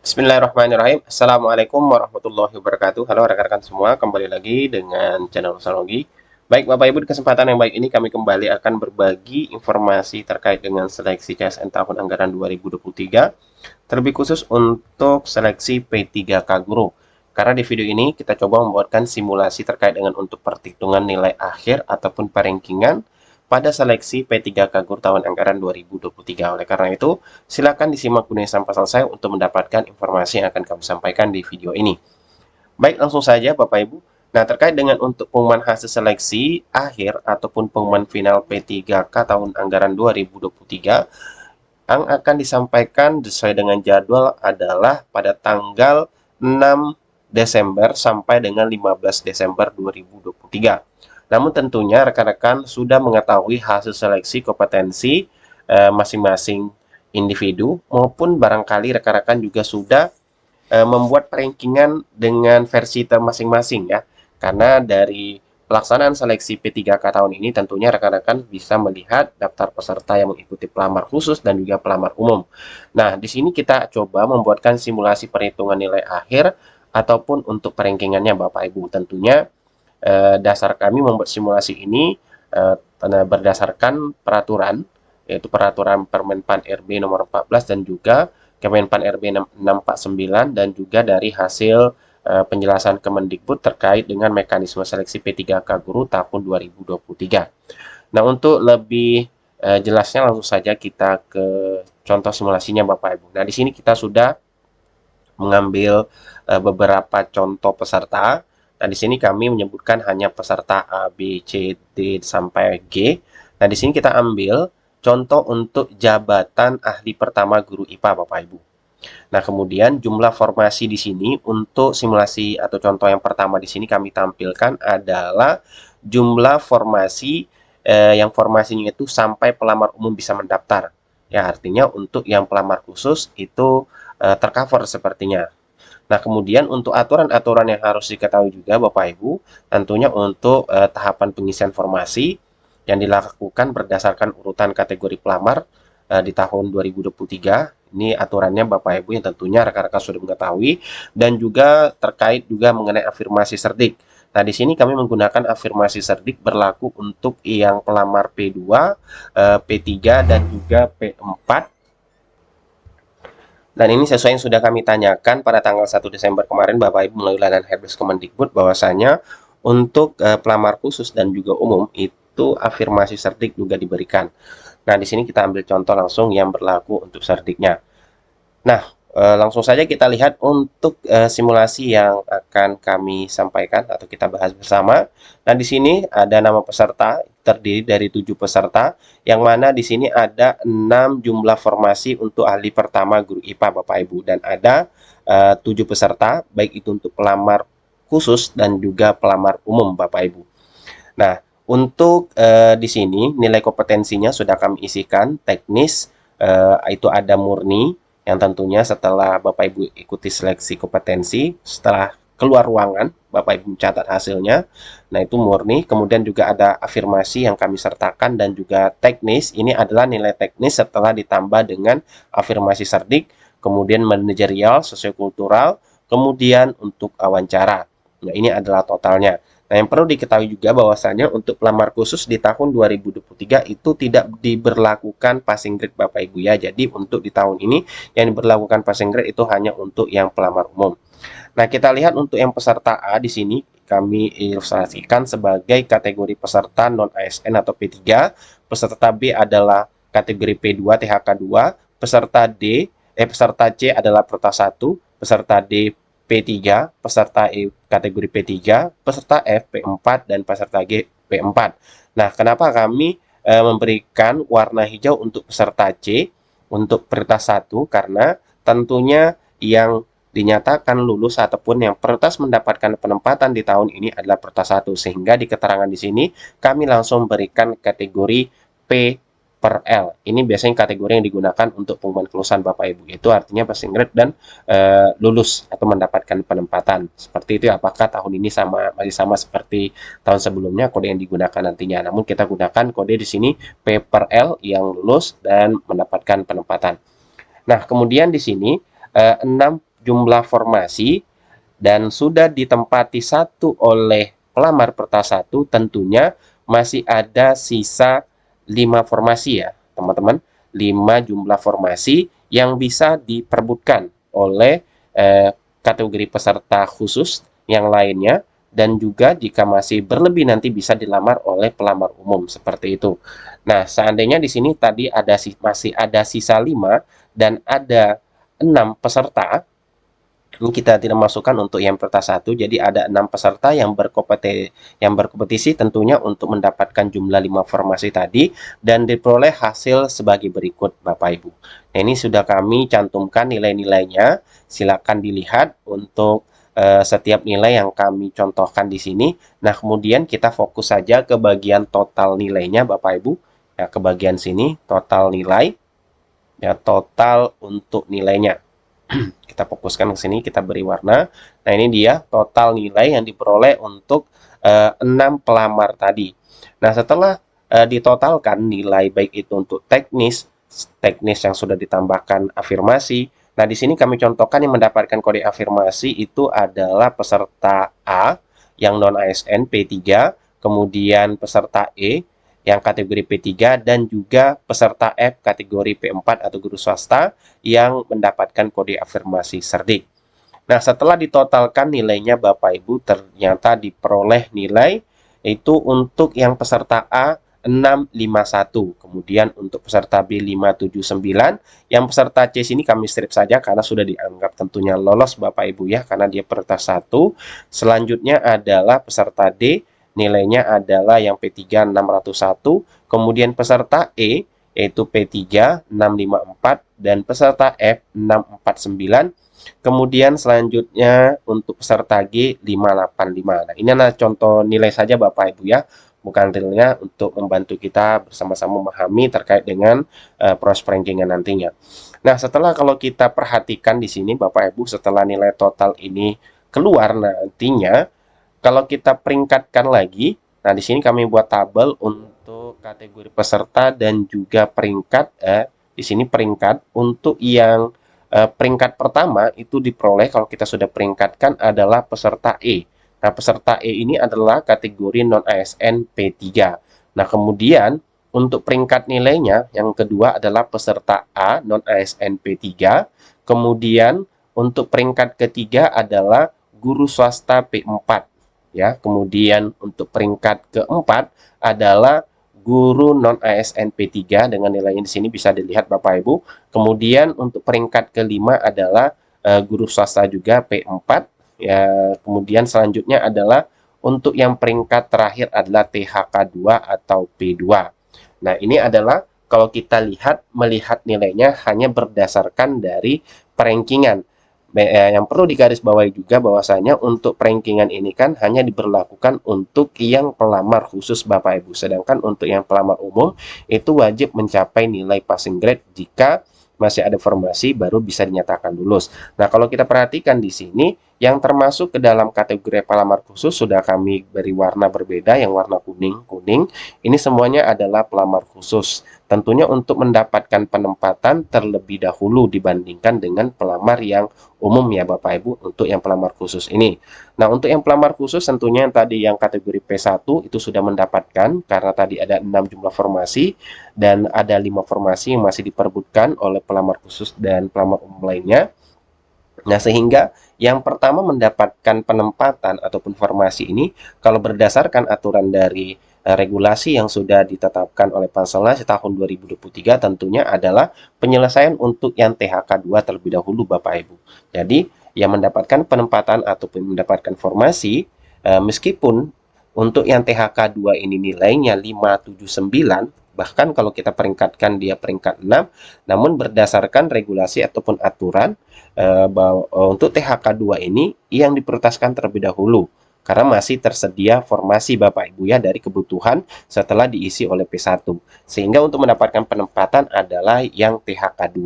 Bismillahirrahmanirrahim. Assalamualaikum warahmatullahi wabarakatuh. Halo rekan-rekan semua, kembali lagi dengan channel Ustanologi. Baik Bapak Ibu, di kesempatan yang baik ini kami kembali akan berbagi informasi terkait dengan seleksi CSN tahun anggaran 2023, terlebih khusus untuk seleksi P3K Guru. Karena di video ini kita coba membuatkan simulasi terkait dengan untuk perhitungan nilai akhir ataupun perankingan pada seleksi P3K Guru tahun anggaran 2023. Oleh karena itu, silakan disimak dulu sampai selesai untuk mendapatkan informasi yang akan kami sampaikan di video ini. Baik, langsung saja Bapak Ibu. Nah, terkait dengan untuk pengumuman hasil seleksi akhir ataupun pengumuman final P3K tahun anggaran 2023 yang akan disampaikan sesuai dengan jadwal adalah pada tanggal 6 Desember sampai dengan 15 Desember 2023. Namun tentunya rekan-rekan sudah mengetahui hasil seleksi kompetensi masing-masing individu, maupun barangkali rekan-rekan juga sudah membuat rankingan dengan versi masing-masing ya. Karena dari pelaksanaan seleksi P3K tahun ini tentunya rekan-rekan bisa melihat daftar peserta yang mengikuti pelamar khusus dan juga pelamar umum. Nah, di sini kita coba membuatkan simulasi perhitungan nilai akhir ataupun untuk perankingannya Bapak Ibu. Tentunya dasar kami membuat simulasi ini berdasarkan peraturan, yaitu peraturan Permenpan RB nomor 14 dan juga Kemenpan RB 649 dan juga dari hasil penjelasan Kemendikbud terkait dengan mekanisme seleksi P3K Guru tahun 2023. Nah, untuk lebih jelasnya langsung saja kita ke contoh simulasinya Bapak Ibu. Nah, di sini kita sudah mengambil beberapa contoh peserta. Nah, di sini kami menyebutkan hanya peserta A, B, C, D sampai G. Nah, di sini kita ambil contoh untuk jabatan ahli pertama guru IPA Bapak Ibu. Nah, kemudian jumlah formasi di sini untuk simulasi atau contoh yang pertama di sini kami tampilkan adalah jumlah formasi yang formasinya itu sampai pelamar umum bisa mendaftar. Ya, artinya untuk yang pelamar khusus itu tercover sepertinya. Nah, kemudian untuk aturan-aturan yang harus diketahui juga Bapak Ibu, tentunya untuk tahapan pengisian formasi yang dilakukan berdasarkan urutan kategori pelamar di tahun 2023. Ini aturannya Bapak Ibu yang tentunya rekan-rekan sudah mengetahui, dan juga terkait juga mengenai afirmasi cerdik. Nah, di sini kami menggunakan afirmasi cerdik berlaku untuk yang pelamar P2, P3 dan juga P4. Dan ini sesuai yang sudah kami tanyakan pada tanggal 1 Desember kemarin Bapak Ibu melalui layanan Helpdesk Kemendikbud, bahwasanya untuk pelamar khusus dan juga umum itu afirmasi cerdik juga diberikan. Nah, di sini kita ambil contoh langsung yang berlaku untuk cerdiknya. Nah, langsung saja kita lihat untuk simulasi yang akan kami sampaikan atau kita bahas bersama. Nah, di sini ada nama peserta, terdiri dari 7 peserta, yang mana di sini ada 6 jumlah formasi untuk ahli pertama guru IPA Bapak Ibu, dan ada 7 peserta, baik itu untuk pelamar khusus dan juga pelamar umum Bapak Ibu. Nah, untuk di sini nilai kompetensinya sudah kami isikan. Teknis itu ada murni, yang tentunya setelah Bapak Ibu ikuti seleksi kompetensi, setelah keluar ruangan Bapak Ibu mencatat hasilnya. Nah, itu murni. Kemudian juga ada afirmasi yang kami sertakan, dan juga teknis. Ini adalah nilai teknis setelah ditambah dengan afirmasi cerdik, kemudian manajerial, sosiokultural, kemudian untuk wawancara. Nah, ini adalah totalnya. Nah, yang perlu diketahui juga bahwasanya untuk pelamar khusus di tahun 2023 itu tidak diberlakukan passing grade Bapak Ibu ya. Jadi untuk di tahun ini yang diberlakukan passing grade itu hanya untuk yang pelamar umum. Nah, kita lihat untuk yang peserta A di sini kami ilustrasikan sebagai kategori peserta non ASN atau P3, peserta B adalah kategori P2 THK2, peserta C adalah Prota 1, peserta D P3, peserta E kategori P3, peserta F P4, dan peserta G P4. Nah, kenapa kami memberikan warna hijau untuk peserta C untuk prioritas 1? Karena tentunya yang dinyatakan lulus ataupun yang prioritas mendapatkan penempatan di tahun ini adalah prioritas 1, sehingga di keterangan di sini kami langsung berikan kategori P per L. Ini biasanya kategori yang digunakan untuk pengumuman kelulusan Bapak Ibu. Itu artinya passing grade dan lulus atau mendapatkan penempatan. Seperti itu, apakah tahun ini masih sama seperti tahun sebelumnya kode yang digunakan nantinya. Namun kita gunakan kode di sini P per L yang lulus dan mendapatkan penempatan. Nah, kemudian di sini 6 jumlah formasi dan sudah ditempati satu oleh pelamar perta 1, tentunya masih ada sisa 5 formasi ya, teman-teman. 5 jumlah formasi yang bisa diperebutkan oleh kategori peserta khusus yang lainnya, dan juga jika masih berlebih nanti bisa dilamar oleh pelamar umum seperti itu. Nah, seandainya di sini tadi masih ada sisa 5 dan ada 6 peserta, ini kita tidak masukkan untuk yang perta 1, jadi ada 6 peserta yang berkompetisi tentunya untuk mendapatkan jumlah 5 formasi tadi, dan diperoleh hasil sebagai berikut Bapak Ibu. Nah, ini sudah kami cantumkan nilai-nilainya, silakan dilihat untuk setiap nilai yang kami contohkan di sini. Nah, kemudian kita fokus saja ke bagian total nilainya Bapak Ibu. Ya, ke bagian sini total nilai, ya, total untuk nilainya. Kita fokuskan ke sini, kita beri warna. Nah, ini dia total nilai yang diperoleh untuk 6 pelamar tadi. Nah, setelah ditotalkan nilai baik itu untuk teknis yang sudah ditambahkan afirmasi. Nah, di sini kami contohkan yang mendapatkan kode afirmasi itu adalah peserta A yang non ASN P3, kemudian peserta E yang kategori P3, dan juga peserta F kategori P4 atau guru swasta yang mendapatkan kode afirmasi cerdik. Nah, setelah ditotalkan nilainya Bapak Ibu, ternyata diperoleh nilai itu untuk yang peserta A 651, kemudian untuk peserta B 579, yang peserta C sini kami strip saja karena sudah dianggap tentunya lolos Bapak Ibu ya, karena dia peserta 1. Selanjutnya adalah peserta D, nilainya adalah yang P3 601, kemudian peserta E yaitu P3 654, dan peserta F 649. Kemudian selanjutnya untuk peserta G 585. Nah, ini adalah contoh nilai saja Bapak Ibu ya, bukan realnya, untuk membantu kita bersama-sama memahami terkait dengan proses perankingan nantinya. Nah, setelah kalau kita perhatikan di sini Bapak Ibu, setelah nilai total ini keluar nantinya, kalau kita peringkatkan lagi, nah di sini kami buat tabel untuk kategori peserta dan juga peringkat. Di sini peringkat untuk yang peringkat pertama itu diperoleh kalau kita sudah peringkatkan adalah peserta E. Nah, peserta E ini adalah kategori non ASN P3. Nah, kemudian untuk peringkat nilainya yang kedua adalah peserta A non ASN P3. Kemudian untuk peringkat ketiga adalah guru swasta P4. Ya, kemudian untuk peringkat keempat adalah guru non ASN P3 dengan nilainya di sini bisa dilihat Bapak Ibu. Kemudian untuk peringkat kelima adalah guru swasta juga P4. Ya, kemudian selanjutnya adalah untuk yang peringkat terakhir adalah THK2 atau P2. Nah, ini adalah kalau kita melihat nilainya hanya berdasarkan dari perankingan. Yang perlu digarisbawahi juga bahwasanya untuk perankingan ini kan hanya diberlakukan untuk yang pelamar khusus Bapak Ibu, sedangkan untuk yang pelamar umum itu wajib mencapai nilai passing grade jika masih ada formasi baru bisa dinyatakan lulus. Nah, kalau kita perhatikan di sini yang termasuk ke dalam kategori pelamar khusus sudah kami beri warna berbeda, yang warna kuning. Ini semuanya adalah pelamar khusus. Tentunya untuk mendapatkan penempatan terlebih dahulu dibandingkan dengan pelamar yang umum ya Bapak Ibu, untuk yang pelamar khusus ini. Nah, untuk yang pelamar khusus tentunya yang tadi yang kategori P1 itu sudah mendapatkan karena tadi ada 6 jumlah formasi dan ada 5 formasi yang masih diperebutkan oleh pelamar khusus dan pelamar umum lainnya. Nah, sehingga yang pertama mendapatkan penempatan ataupun formasi ini kalau berdasarkan aturan dari regulasi yang sudah ditetapkan oleh Panselnas tahun 2023 tentunya adalah penyelesaian untuk yang THK2 terlebih dahulu Bapak Ibu. Jadi, yang mendapatkan penempatan ataupun mendapatkan formasi meskipun untuk yang THK2 ini nilainya 579, bahkan kalau kita peringkatkan dia peringkat 6, namun berdasarkan regulasi ataupun aturan bahwa untuk THK2 ini yang diprioritaskan terlebih dahulu karena masih tersedia formasi Bapak Ibu ya dari kebutuhan setelah diisi oleh P1. Sehingga untuk mendapatkan penempatan adalah yang THK2.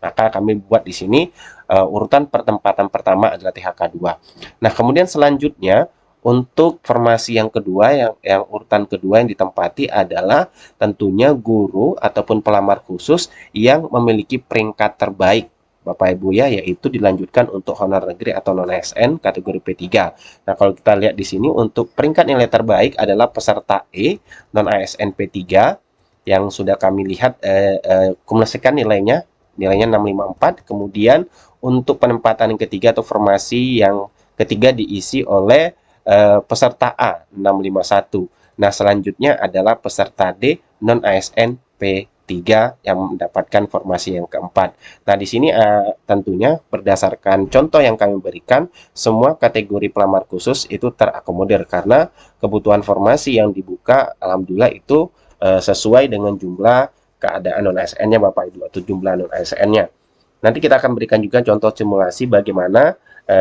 Maka kami buat di sini urutan pertempatan pertama adalah THK2. Nah, kemudian selanjutnya untuk formasi yang kedua, yang urutan kedua yang ditempati adalah tentunya guru ataupun pelamar khusus yang memiliki peringkat terbaik Bapak Ibu ya, yaitu dilanjutkan untuk honor negeri atau non ASN kategori P3. Nah, kalau kita lihat di sini untuk peringkat nilai terbaik adalah peserta E non ASN P3 yang sudah kami lihat kumulasikan nilainya 654. Kemudian untuk penempatan yang ketiga atau formasi yang ketiga diisi oleh peserta A 651. Nah, selanjutnya adalah peserta D non ASN P3 yang mendapatkan formasi yang keempat. Nah, di sini tentunya berdasarkan contoh yang kami berikan, semua kategori pelamar khusus itu terakomodir karena kebutuhan formasi yang dibuka alhamdulillah itu sesuai dengan jumlah keadaan non ASN-nya Bapak Ibu atau jumlah non ASN-nya. Nanti kita akan berikan juga contoh simulasi bagaimana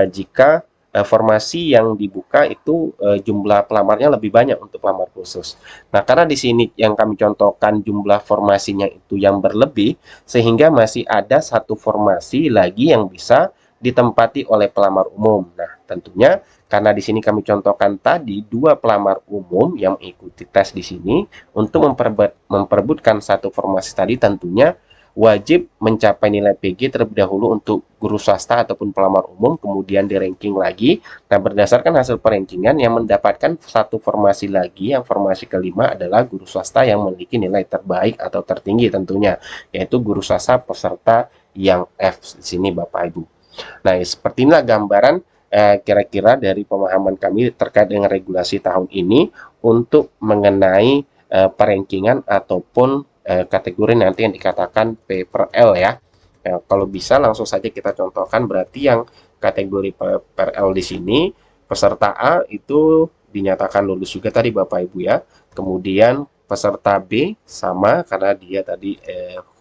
jika formasi yang dibuka itu jumlah pelamarnya lebih banyak untuk pelamar khusus. Nah, karena di sini yang kami contohkan jumlah formasinya itu yang berlebih, sehingga masih ada satu formasi lagi yang bisa ditempati oleh pelamar umum. Nah, tentunya karena di sini kami contohkan tadi dua pelamar umum yang mengikuti tes di sini untuk memperebutkan satu formasi tadi tentunya wajib mencapai nilai PG terlebih dahulu untuk guru swasta ataupun pelamar umum, kemudian di ranking lagi. Nah, berdasarkan hasil perankingan yang mendapatkan satu formasi lagi, yang formasi kelima adalah guru swasta yang memiliki nilai terbaik atau tertinggi tentunya, yaitu guru swasta peserta yang F di sini Bapak Ibu. Nah, seperti inilah gambaran kira-kira dari pemahaman kami terkait dengan regulasi tahun ini untuk mengenai perankingan ataupun kategori nanti yang dikatakan P per L ya. Kalau bisa langsung saja kita contohkan, berarti yang kategori P per L di sini peserta A itu dinyatakan lulus juga tadi Bapak Ibu ya. Kemudian peserta B sama karena dia tadi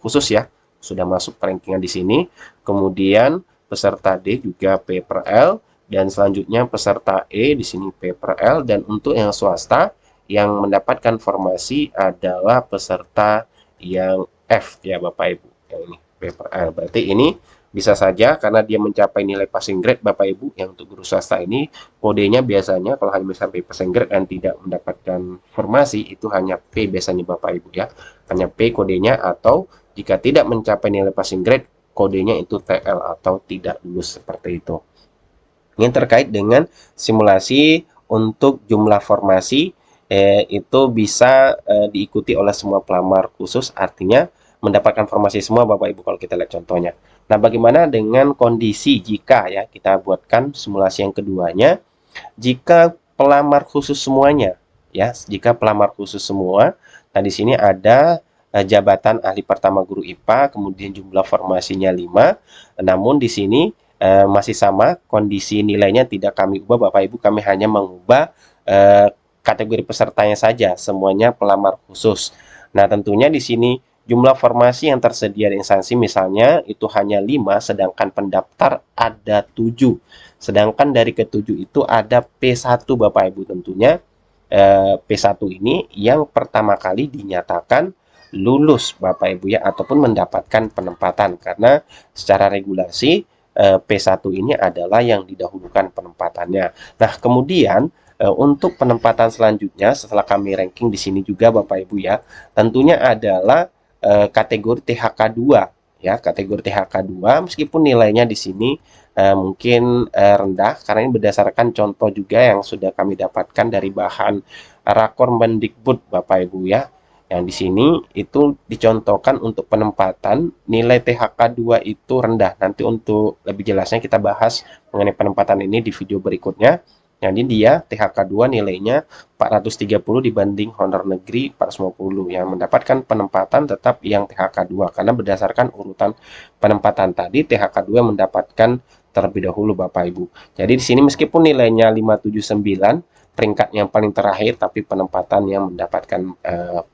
khusus ya, sudah masuk perankingan di sini. Kemudian peserta D juga P per L dan selanjutnya peserta E di sini P per L, dan untuk yang swasta yang mendapatkan formasi adalah peserta yang F ya Bapak Ibu, yang ini P per L. Berarti ini bisa saja karena dia mencapai nilai passing grade Bapak Ibu, yang untuk guru swasta ini kodenya biasanya kalau hanya sampai passing grade dan tidak mendapatkan formasi itu hanya P biasanya Bapak Ibu ya, hanya P kodenya, atau jika tidak mencapai nilai passing grade kodenya itu TL atau tidak lulus seperti itu. Ini terkait dengan simulasi untuk jumlah formasi itu bisa diikuti oleh semua pelamar khusus, artinya mendapatkan formasi semua Bapak Ibu kalau kita lihat contohnya. Nah, bagaimana dengan kondisi jika ya kita buatkan simulasi yang keduanya, jika pelamar khusus semuanya ya, jika pelamar khusus semua. Nah, di sini ada jabatan ahli pertama guru IPA, kemudian jumlah formasinya 5. Namun di sini masih sama, kondisi nilainya tidak kami ubah Bapak Ibu, kami hanya mengubah kategori pesertanya saja, semuanya pelamar khusus. Nah, tentunya di sini jumlah formasi yang tersedia di instansi misalnya itu hanya 5, sedangkan pendaftar ada 7. Sedangkan dari ke-7 itu ada P1 Bapak Ibu, tentunya P1 ini yang pertama kali dinyatakan lulus Bapak Ibu ya, ataupun mendapatkan penempatan, karena secara regulasi P1 ini adalah yang didahulukan penempatannya. Nah, kemudian untuk penempatan selanjutnya setelah kami ranking di sini juga Bapak Ibu ya, tentunya adalah kategori THK 2 ya, kategori THK 2 meskipun nilainya di sini mungkin rendah karena ini berdasarkan contoh juga yang sudah kami dapatkan dari bahan Rakor Mendikbud Bapak Ibu ya. Yang di sini itu dicontohkan untuk penempatan nilai THK 2 itu rendah. Nanti untuk lebih jelasnya kita bahas mengenai penempatan ini di video berikutnya. Jadi dia THK 2 nilainya 430 dibanding honor negeri 450, yang mendapatkan penempatan tetap yang THK 2 karena berdasarkan urutan penempatan tadi THK 2 mendapatkan terlebih dahulu Bapak Ibu. Jadi di sini meskipun nilainya 579 peringkat yang paling terakhir, tapi penempatan yang mendapatkan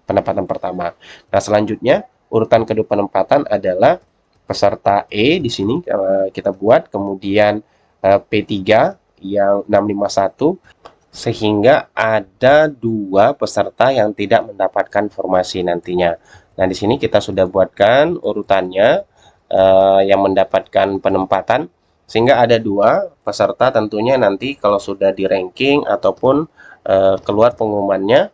penempatan pertama. Nah, selanjutnya urutan kedua penempatan adalah peserta E di sini kita buat, kemudian P3 yang 651, sehingga ada 2 peserta yang tidak mendapatkan formasi nantinya. Nah, di sini kita sudah buatkan urutannya yang mendapatkan penempatan, sehingga ada 2 peserta tentunya nanti kalau sudah di ranking ataupun keluar pengumumannya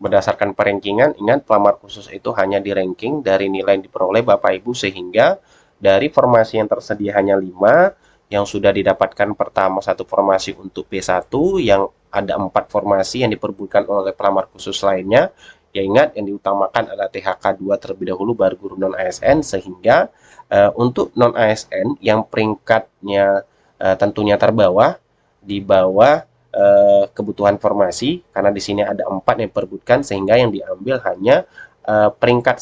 berdasarkan perankingan. Ingat, pelamar khusus itu hanya di ranking dari nilai yang diperoleh Bapak Ibu, sehingga dari formasi yang tersedia hanya 5, yang sudah didapatkan pertama satu formasi untuk P1, yang ada 4 formasi yang diperbutkan oleh pelamar khusus lainnya. Ya ingat, yang diutamakan adalah THK 2 terlebih dahulu, baru guru non ASN, sehingga untuk non ASN yang peringkatnya tentunya terbawah, di bawah kebutuhan formasi, karena di sini ada 4 yang diperbutkan, sehingga yang diambil hanya peringkat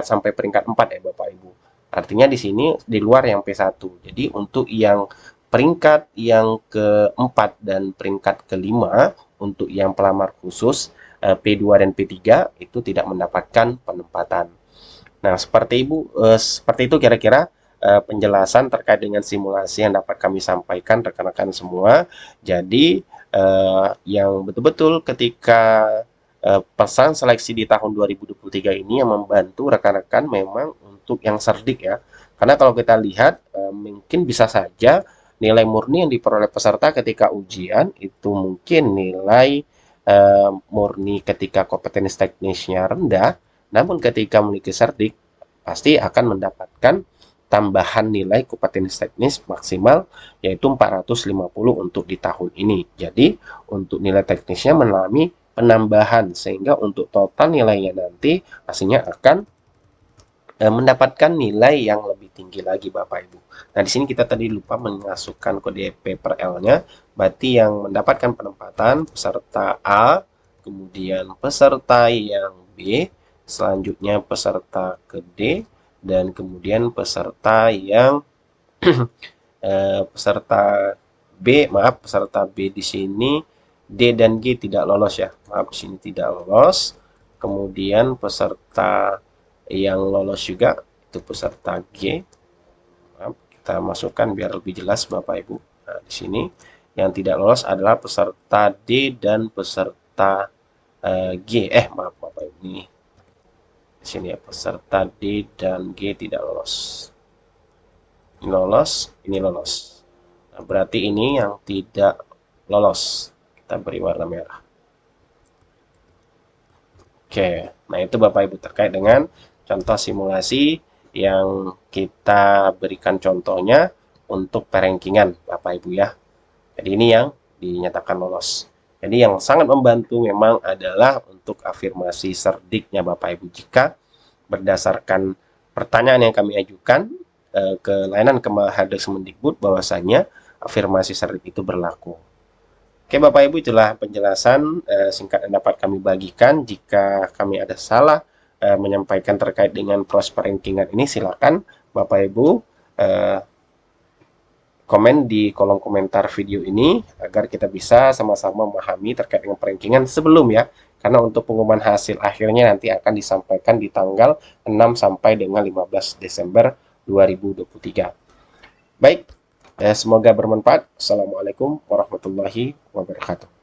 sampai peringkat 4 ya Bapak Ibu. Artinya di sini di luar yang P1. Jadi untuk yang peringkat yang keempat dan peringkat kelima, untuk yang pelamar khusus P2 dan P3 itu tidak mendapatkan penempatan. Nah, seperti itu kira-kira penjelasan terkait dengan simulasi yang dapat kami sampaikan rekan-rekan semua. Jadi yang betul-betul ketika pesan seleksi di tahun 2023 ini yang membantu rekan-rekan memang untuk yang cerdik ya. Karena kalau kita lihat mungkin bisa saja nilai murni yang diperoleh peserta ketika ujian itu mungkin nilai murni ketika kompetensi teknisnya rendah, namun ketika memiliki cerdik pasti akan mendapatkan tambahan nilai kompetensi teknis maksimal yaitu 450 untuk di tahun ini. Jadi untuk nilai teknisnya mengalami penambahan, sehingga untuk total nilainya nanti pastinya akan mendapatkan nilai yang lebih tinggi lagi Bapak Ibu. Nah, di sini kita tadi lupa memasukkan kode P per L-nya, berarti yang mendapatkan penempatan peserta A, kemudian peserta yang B, selanjutnya peserta ke D, dan kemudian peserta yang peserta B, maaf, peserta B di sini D dan G tidak lolos ya. Maaf, di sini tidak lolos. Kemudian peserta yang lolos juga itu peserta G. Maaf, kita masukkan biar lebih jelas Bapak Ibu. Nah, di sini yang tidak lolos adalah peserta D dan peserta G. Maaf Bapak Ibu, ini di sini ya, peserta D dan G tidak lolos. Ini lolos, ini lolos. Nah, berarti ini yang tidak lolos. Kita beri warna merah. Oke, nah itu Bapak Ibu terkait dengan contoh simulasi yang kita berikan contohnya untuk perankingan Bapak Ibu ya. Jadi ini yang dinyatakan lolos. Jadi yang sangat membantu memang adalah untuk afirmasi serdiknya Bapak Ibu, jika berdasarkan pertanyaan yang kami ajukan ke layanan Kemendikbud Kemendikbud bahwasanya afirmasi cerdik itu berlaku. Oke Bapak Ibu, itulah penjelasan singkat yang dapat kami bagikan. Jika kami ada salah menyampaikan terkait dengan proses perankingan ini, silakan Bapak Ibu komen di kolom komentar video ini agar kita bisa sama-sama memahami terkait dengan perankingan sebelum ya. Karena untuk pengumuman hasil akhirnya nanti akan disampaikan di tanggal 6 sampai dengan 15 Desember 2023. Baik, semoga bermanfaat. Assalamualaikum warahmatullahi wabarakatuh.